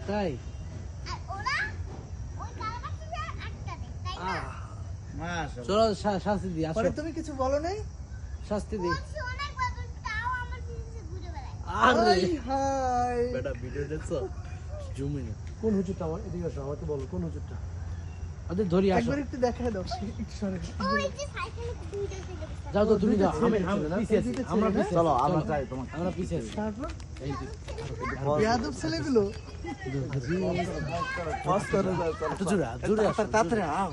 তাই আর ওরা ওই কারাগারে আটটা দেয় তাই না মাশাআল্লাহ চলো শাস্তি দিই আসো পরে তুমি কিছু বলো নাই? শাস্তি দিই বলছি অনেক বাদুর তাও আমার পিছে ঘুরে বেড়ায় আরে হাই হাই। বেটা ভিডিও দেখছো জুম ইন কোন হুজুরটা আমার এদিকে আসো আমাকে বলো কোন হুজুরটা আরে ধরি আসো একবার একটু দেখায় দাও, একটু সরে। ওই যে সাইকেলে দুইটা থেকে যাও তো তুমি যাও ছেলে, আমি ছেলে, পিছে আছি দুইটা আমরা ছেলে, পিছে চলো আছি, আমরা চলো। যাই তোমাকে আমরা পিছে আছি তারপর এই যে বেয়াদব ছেলেগুলো একটু জোরে জোরে আসো তাড়াতাড়ি আও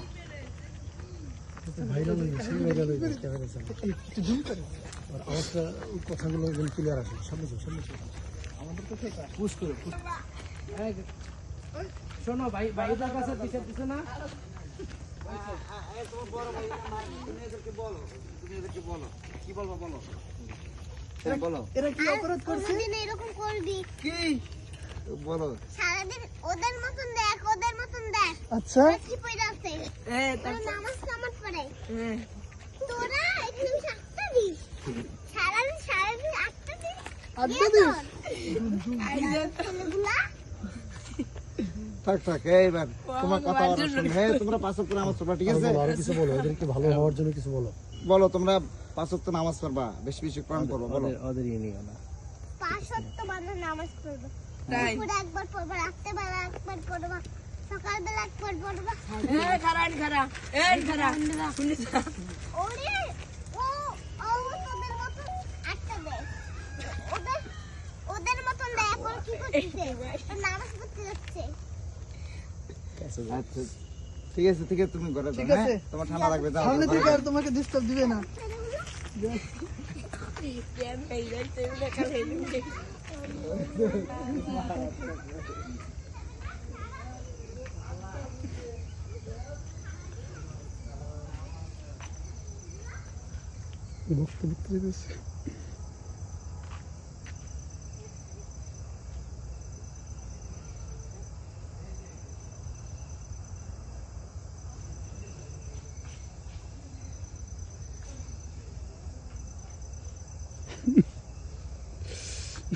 ভাইরাল হয়ে গেছে ভাইরাল হয়ে গেছে ক্যামেরা চালু একটু জুম করে। আর আওয়াজটা কথাগুলো একদম ক্লিয়ার আসে সামনে যাও আমাদের তো ঠিক আছে। পুশ করো পুশ শোনো ভাই ভাইটার কাছে পিছে পিছে না তোমার বড় ভাই তুমি এদেরকে বলো কি বলবো বলো বলো এরা কি অপরাধ করছে? কোনদিন এরকম করবি কি? বলো সারাদিন ওদের মতন দেখ আচ্ছা ওরা কি পড়ে আছে ওরা নামাজ কামাজ পড়ে তোরা এখানে আটটা দিস সারাদিন আটটা দিস আড্ডা দিস? ছেলেগুলা থাক এইবার তোমার কথা ওরা শুনবে তোমরা পাঁচ ওয়াক্ত নামাজ পড়বা ঠিক আছে আর কিছু বলো এদেরকে ভালো হওয়ার জন্য কিছু বলো বলো তোমরা পাঁচ ওয়াক্ত নামাজ পড়বা বেশি বেশি কোরআন পড়বা বলো ওদের ইয়ে নিও না 5 ওয়াক্ত বাঁধা নামাজ পড়বো দুপুরে একবার পড়বো রাত্রেবেলা একবার পড়বো সকালবেলা একবার পড়বো ওরে ও তোদের মতন আটটা দেয় ওদের মতন দেয় এখন কি করতেছে নামাজ পড়তে যাচ্ছে আচ্ছা ঠিক আছে তুমি ঘরে ঠিক যাও আছে। হ্যাঁ তোমার ঠান্ডা লাগবে যাও সামনে ঘরে থেকে যাও। আর তোমাকে ডিস্টার্ব দিবে না। বক্তব্য দিতেছে